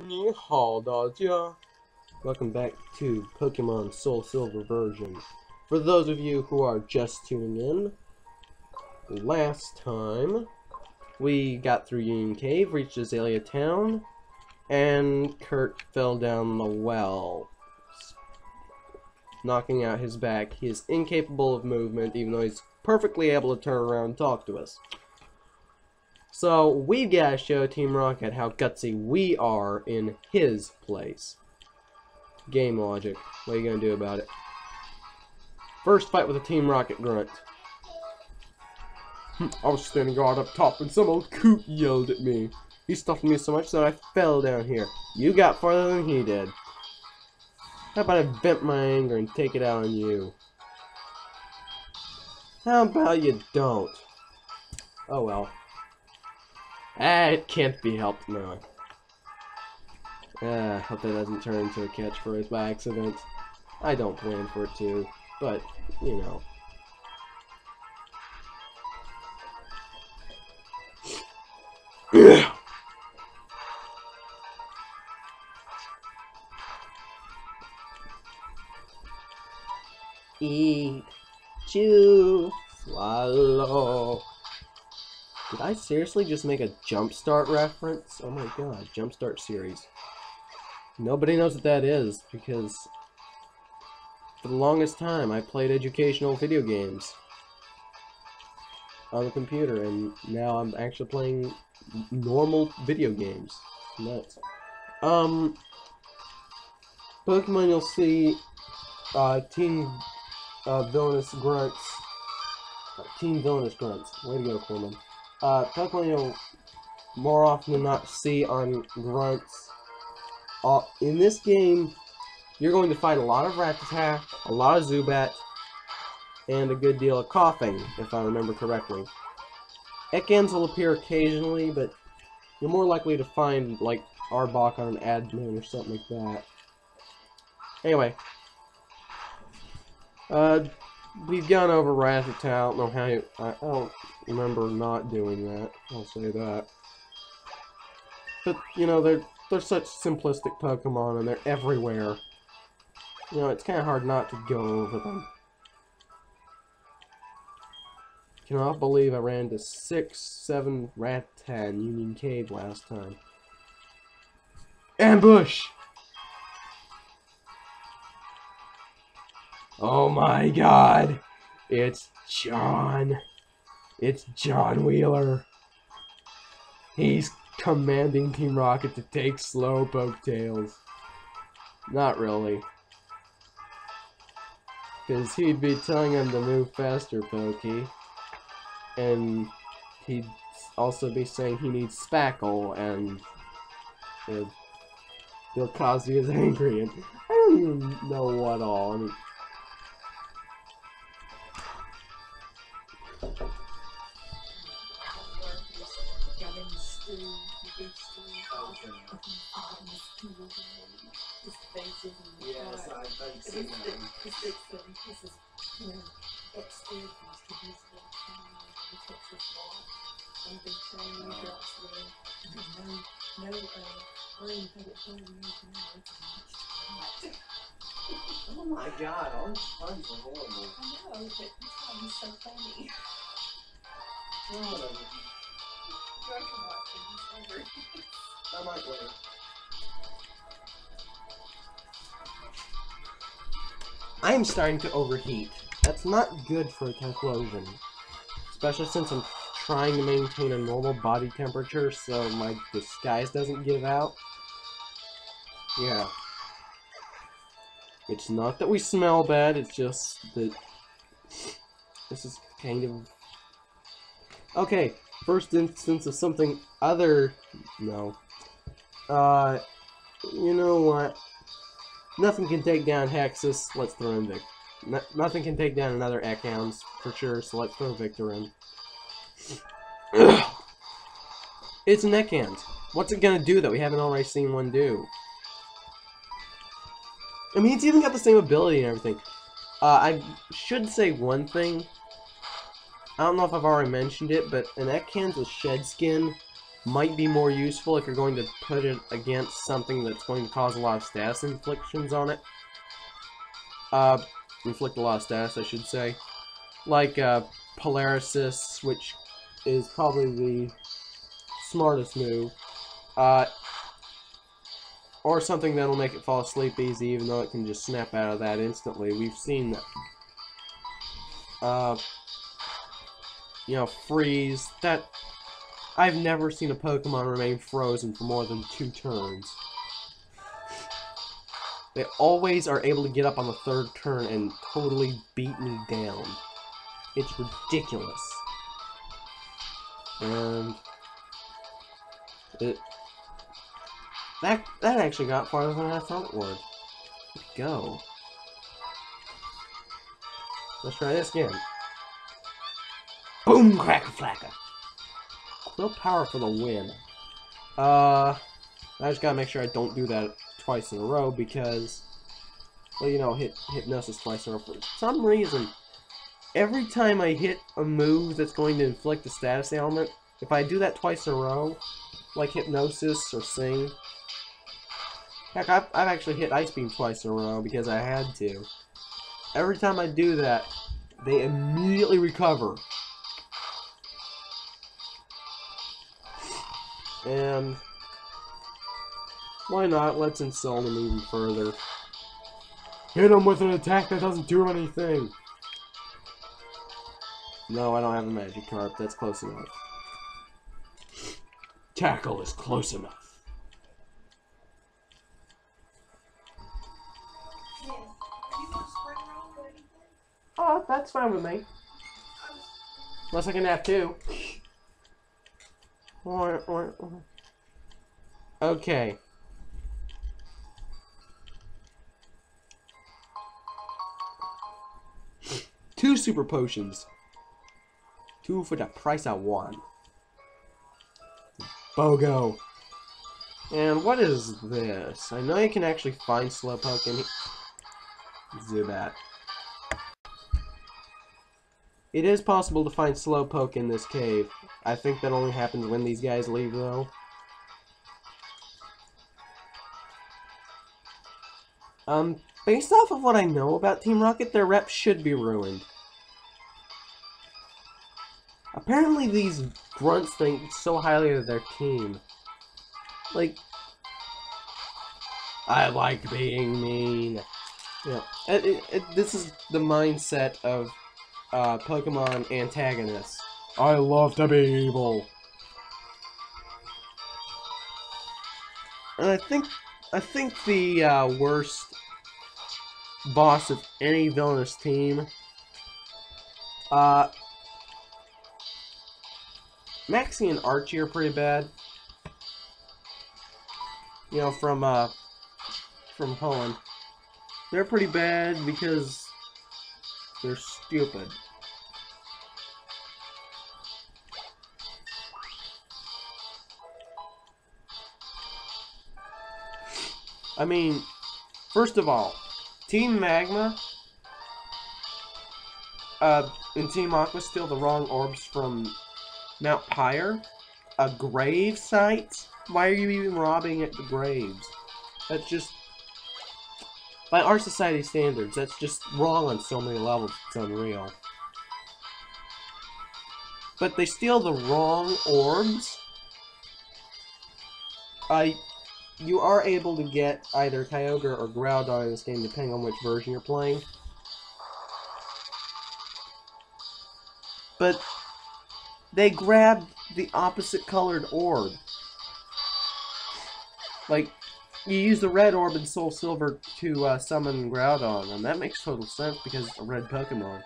你好，大家. Welcome back to Pokemon Soul Silver version. For those of you who are just tuning in, last time we got through Union Cave, reached Azalea Town, and Kurt fell down the well, knocking out his back. He is incapable of movement, even though he's perfectly able to turn around and talk to us. So, we gotta show Team Rocket how gutsy we are in his place. Game logic. What are you gonna do about it? First fight with a Team Rocket grunt. I was standing guard up top and some old coot yelled at me. He stuffed me so much that I fell down here. You got farther than he did. How about I vent my anger and take it out on you? How about you don't? Oh well. It can't be helped now. Hope that doesn't turn into a catchphrase by accident. I don't plan for it to, but, you know. Eat, chew, swallow. Did I seriously just make a Jumpstart reference? Oh my god, Jumpstart series. Nobody knows what that is, because for the longest time I played educational video games on the computer, and now I'm actually playing normal video games. Nuts. Pokemon you'll see Team Villainous Grunts. Team Villainous Grunts. Way to go, Coleman. Pokemon you'll more often than not see on Grunts. In this game, you're going to fight a lot of Rattata, a lot of Zubat, and a good deal of Coughing, if I remember correctly. Ekans will appear occasionally, but you're more likely to find, like, Arbok on an admin or something like that. Anyway. We've gone over Rattata. I don't know how I don't remember not doing that. I'll say that. But, you know, they're such simplistic Pokemon, and they're everywhere. You know, it's kind of hard not to go over them. Cannot believe I ran into 6-7 Rattata in Union Cave last time. Ambush! Oh my god! It's John! It's John Wheeler! He's commanding Team Rocket to take Slowpoke tails. Not really. Because he'd be telling him to move faster, Pokey. And he'd also be saying he needs Spackle, and Bill Cosby is angry, and I don't even know what all. I mean, yes, I've seen that. Oh my god, all these puns are horrible. I know, but this one is so funny. Oh, I might win. I'm starting to overheat. That's not good for a Typhlosion. Especially since I'm trying to maintain a normal body temperature so my disguise doesn't give out. Yeah. It's not that we smell bad, it's just that this is kind of... Okay, first instance of something other... No. You know what? Nothing can take down Hexus, let's throw in Victor. Nothing can take down another Ekans, for sure, so let's throw Victor in. It's an Ekans. What's it gonna do that we haven't already seen one do? I mean, it's even got the same ability and everything. I should say one thing. I don't know if I've already mentioned it, but an Ekans with Shed Skin might be more useful if you're going to put it against something that's going to cause a lot of status inflictions on it. Inflict a lot of status, I should say. Like, Paralysis, which is probably the smartest move. Or something that'll make it fall asleep easy, even though it can just snap out of that instantly. We've seen that. You know, freeze. That I've never seen a Pokemon remain frozen for more than 2 turns. They always are able to get up on the 3rd turn and totally beat me down. It's ridiculous. And that actually got farther than I thought it would. Let's go. Let's try this again. Boom, cracker flacker. Real power for the win. I just gotta make sure I don't do that twice in a row because, well, you know, hit Hypnosis twice in a row. For some reason, every time I hit a move that's going to inflict a status ailment, if I do that twice in a row, like Hypnosis or Sing, heck, I've actually hit Ice Beam twice in a row because I had to. Every time I do that, they immediately recover. And why not? Let's insult him even further. Hit him with an attack that doesn't do anything. No, I don't have a Magikarp. That's close enough. Tackle is close enough. Oh, that's fine with me. Unless I can have 2. Okay. Two super potions. 2 for the price of 1. BOGO. And what is this? I know you can actually find Slowpoke in here. Zubat. It is possible to find Slowpoke in this cave. I think that only happens when these guys leave, though. Based off of what I know about Team Rocket, their reps should be ruined. Apparently these grunts think so highly of their team. Like, I like being mean. Yeah, this is the mindset of Pokemon antagonists. I love to be evil. And I think the worst boss of any villainous team, Maxie and Archie are pretty bad. You know, from Poland. They're pretty bad because they're stupid. I mean, first of all, Team Magma and Team Aqua steal the wrong orbs from Mount Pyre, a grave site. Why are you even robbing at the graves? That's just, by our society standards, that's just wrong on so many levels. It's unreal. But they steal the wrong orbs. You are able to get either Kyogre or Groudon in this game, depending on which version you're playing. But they grabbed the opposite colored orb. Like, you use the red orb in Soul Silver to summon Groudon, and that makes total sense because it's a red Pokemon.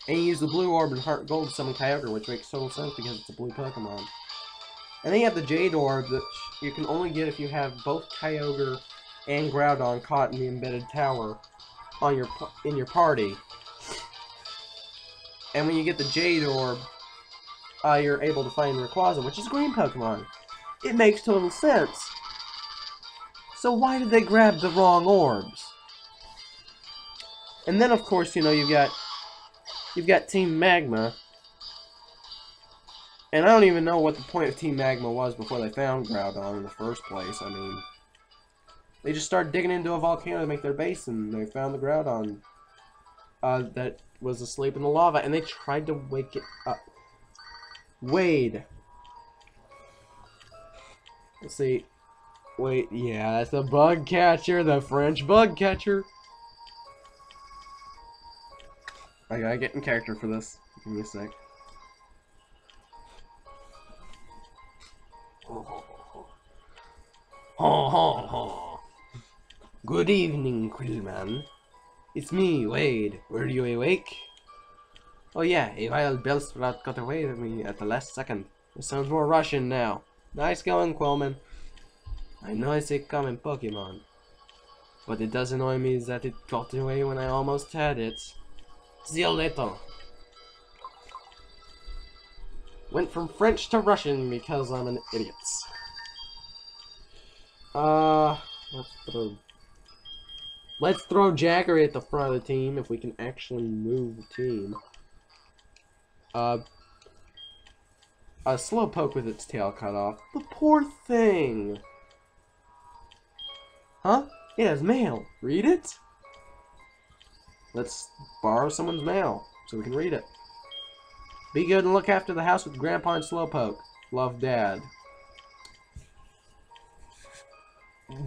And you use the blue orb in Heart Gold to summon Kyogre, which makes total sense because it's a blue Pokemon. And then you have the Jade Orb, that you can only get if you have both Kyogre and Groudon caught in the embedded tower on in your party. And when you get the Jade Orb, you're able to find Rayquaza, which is a green Pokemon. It makes total sense. So why did they grab the wrong orbs? And then, of course, you know, you've got Team Magma, And I don't even know what the point of Team Magma was before they found Groudon in the first place. I mean, they just started digging into a volcano to make their base, and they found the Groudon that was asleep in the lava, and they tried to wake it up. Wade. Let's see. Wait, yeah, that's the bug catcher, the French bug catcher. I gotta get in character for this. Give me a sec. Good evening, Quillman. It's me, Wade. Were you awake? Oh yeah, a wild Bellsprout got away with me at the last second. It sounds more Russian now. Nice going, Quillman. I know it's a common Pokemon, but it does annoy me that it got away when I almost had it. See you later. Went from French to Russian because I'm an idiot. Let's throw Jackery at the front of the team if we can actually move the team. A Slowpoke with its tail cut off. The poor thing! Huh? It has mail. Read it? Let's borrow someone's mail so we can read it. Be good and look after the house with Grandpa and Slowpoke. Love, Dad.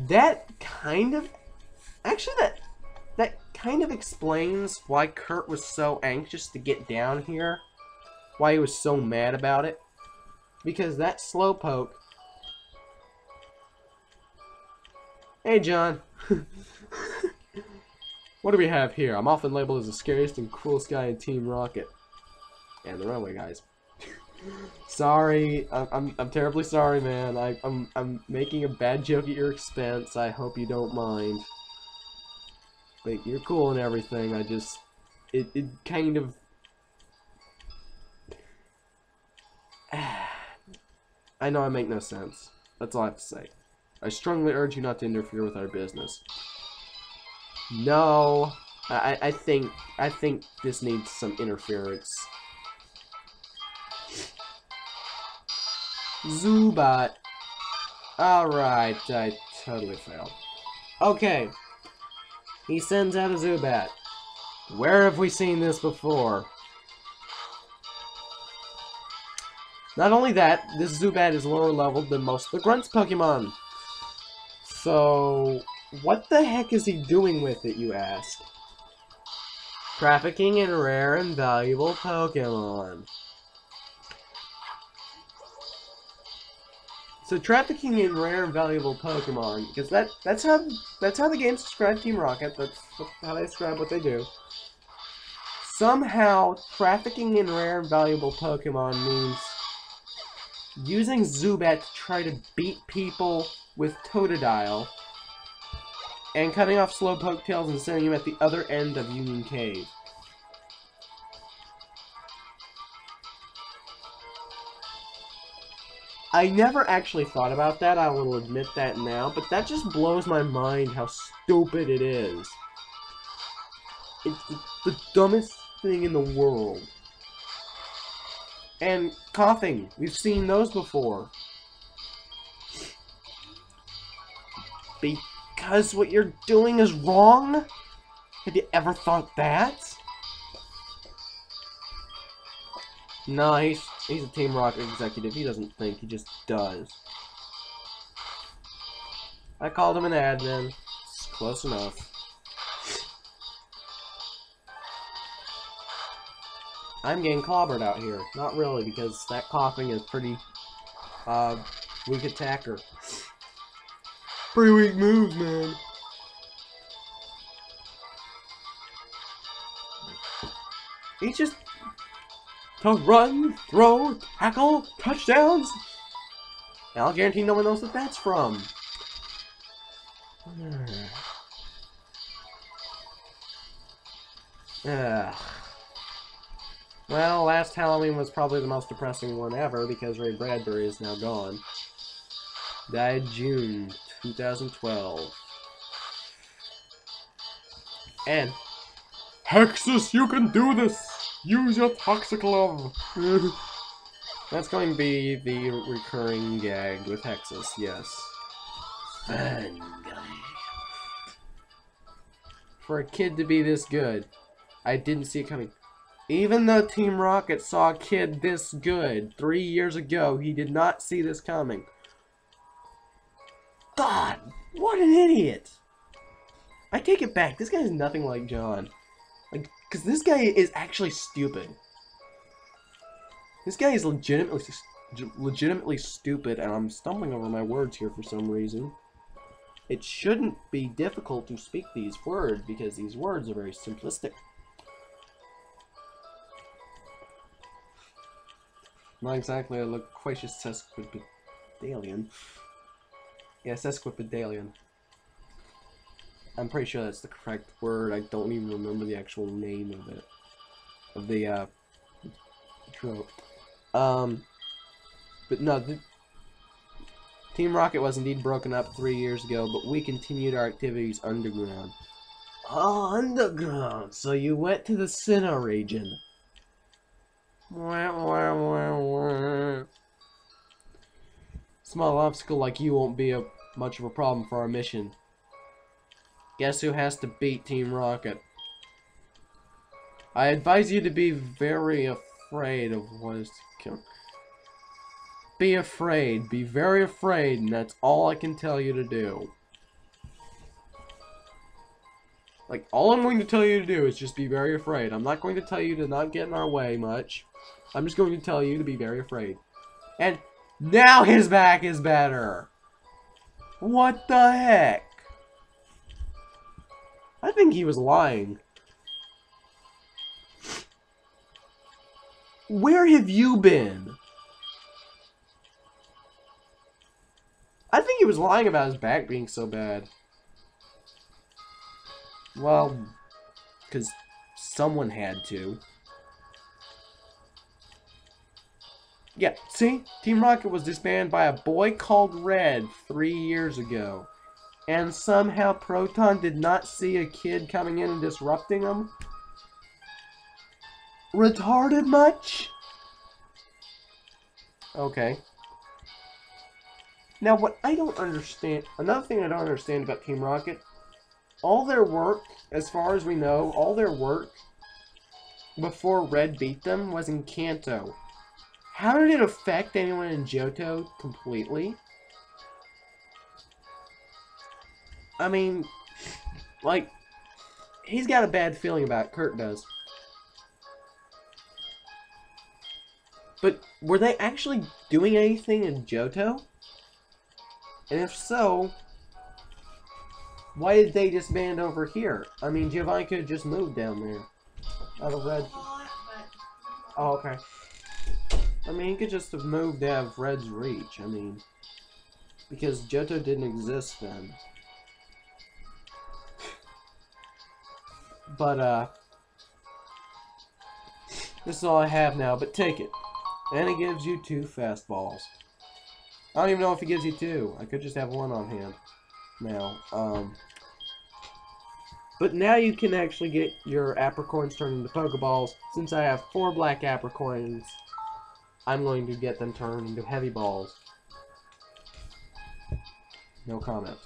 That kind of... Actually, that kind of explains why Kurt was so anxious to get down here. Why he was so mad about it. Because that Slowpoke... Hey, John. What do we have here? I'm often labeled as the scariest and coolest guy in Team Rocket. And the Runaway Guys. Sorry. I'm terribly sorry, man. I'm making a bad joke at your expense. I hope you don't mind. Like, you're cool and everything. I just... It kind of... I know I make no sense. That's all I have to say. I strongly urge you not to interfere with our business. No, I think this needs some interference. Zubat. Alright, I totally failed. Okay. He sends out a Zubat. Where have we seen this before? Not only that, this Zubat is lower leveled than most of the Grunts Pokemon. So, what the heck is he doing with it, you ask? Trafficking in rare and valuable Pokemon. So trafficking in rare and valuable Pokemon, because that's how the games describe Team Rocket. That's how they describe what they do. Somehow, trafficking in rare and valuable Pokemon means using Zubat to try to beat people with Totodile, and cutting off Slowpoke tails and sending him at the other end of Union Cave. I never actually thought about that, I will admit that now, but that just blows my mind how stupid it is. It's the dumbest thing in the world. And coughing, we've seen those before. Because what you're doing is wrong? Have you ever thought that? No, he's a Team Rocket executive. He doesn't think, he just does. I called him an admin. It's close enough. I'm getting clobbered out here. Not really, because that coughing is pretty weak attacker. Pretty weak moves, man. He's just to run, throw, tackle, touchdowns. And I'll guarantee no one knows what that's from. Well, last Halloween was probably the most depressing one ever because Ray Bradbury is now gone. Died June 2012. And Hexus, you can do this! Use your toxic love! That's going to be the recurring gag with Hexus, yes. Fun guy. For a kid to be this good, I didn't see it coming. Even though Team Rocket saw a kid this good 3 years ago, he did not see this coming. God, what an idiot! I take it back. This guy is nothing like John. Like, because this guy is actually stupid. This guy is legitimately stupid, and I'm stumbling over my words here for some reason. It shouldn't be difficult to speak these words, because these words are very simplistic. Not exactly a loquacious sesquipedalian. Yeah, sesquipedalian. I'm pretty sure that's the correct word. I don't even remember the actual name of it. Of the, trope. But no, Team Rocket was indeed broken up 3 years ago, but we continued our activities underground. Oh, underground! So you went to the Sinnoh region. Small obstacle like you won't be much of a problem for our mission. Guess who has to beat Team Rocket? I advise you to be very afraid of what is to come. Be afraid. Be very afraid, and that's all I can tell you to do. Like, all I'm going to tell you to do is just be very afraid. I'm not going to tell you to not get in our way much. I'm just going to tell you to be very afraid. And now his back is better! What the heck? I think he was lying. Where have you been? I think he was lying about his back being so bad. Well, because someone had to. Yeah, see? Team Rocket was disbanded by a boy called Red 3 years ago. And somehow Proton did not see a kid coming in and disrupting him? Retarded much? Okay. Now, what I don't understand, another thing I don't understand about Team Rocket, all their work, as far as we know, all their work before Red beat them was in Kanto. How did it affect anyone in Johto completely? I mean, like, he's got a bad feeling about it, Kurt does. But were they actually doing anything in Johto? And if so, why did they disband over here? I mean, Giovanni could have just moved down there. Out of Red. Oh, okay. I mean, he could just have moved out of Red's reach. I mean, because Johto didn't exist then. But, this is all I have now, but take it. And it gives you 2 fastballs. I don't even know if he gives you 2. I could just have 1 on hand now. But now you can actually get your apricorns turned into Pokeballs. Since I have 4 black apricorns, I'm going to get them turned into heavy balls. No comment.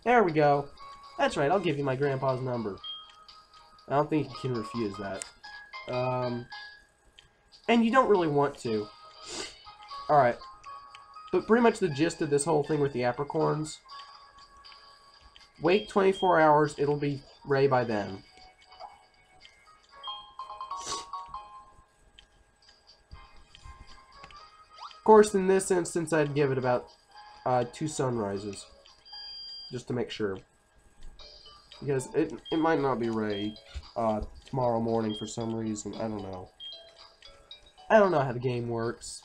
There we go. That's right, I'll give you my grandpa's number. I don't think you can refuse that. And you don't really want to. Alright. But pretty much the gist of this whole thing with the apricorns. Wait 24 hours, it'll be ready by then. Of course, in this instance, I'd give it about 2 sunrises. Just to make sure. Because it might not be ready tomorrow morning for some reason. I don't know. I don't know how the game works.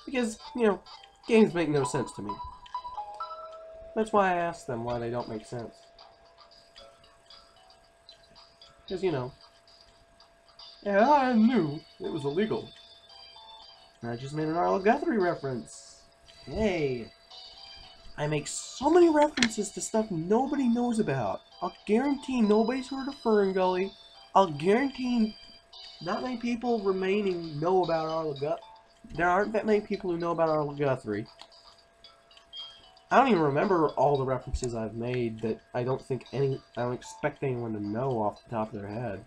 Because, you know, games make no sense to me. That's why I asked them why they don't make sense. Because, you know. Yeah, I knew it was illegal. I just made an Arlo Guthrie reference. Hey. I make so many references to stuff nobody knows about. I'll guarantee nobody's heard of Ferngully I'll guarantee not many people remaining know about Arlaguthrie. There aren't that many people who know about Arlaguthrie. I don't even remember all the references I've made that I don't expect anyone to know off the top of their head.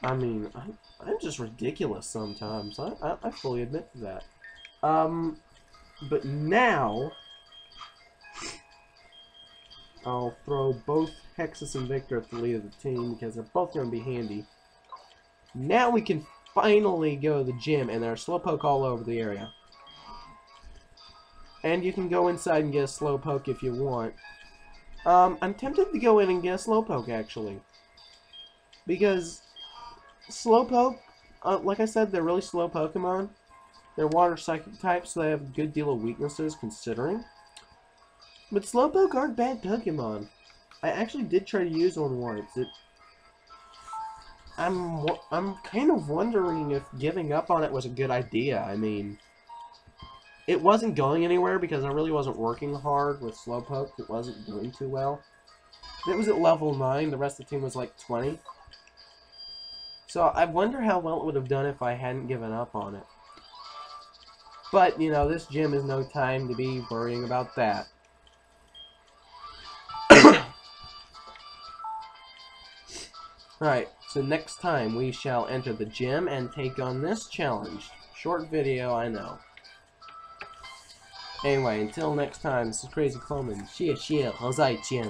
I mean, I'm just ridiculous sometimes. I fully admit to that. But now I'll throw both Hexus and Victor at the lead of the team because they're both going to be handy. Now we can finally go to the gym, and there's Slowpoke all over the area. And you can go inside and get a Slowpoke if you want. I'm tempted to go in and get a Slowpoke, actually. Because Slowpoke, like I said, they're really slow Pokemon. They're water psychic types, so they have a good deal of weaknesses, considering. But Slowpoke aren't bad Pokemon. I actually did try to use one once. I'm kind of wondering if giving up on it was a good idea. I mean, it wasn't going anywhere because I really wasn't working hard with Slowpoke. It wasn't doing too well. It was at level 9. The rest of the team was like 20. So I wonder how well it would have done if I hadn't given up on it. But, you know, this gym is no time to be worrying about that. Alright, so next time we shall enter the gym and take on this challenge. Short video, I know. Anyway, until next time, this is Crazy Coleman. 谢谢，和再见。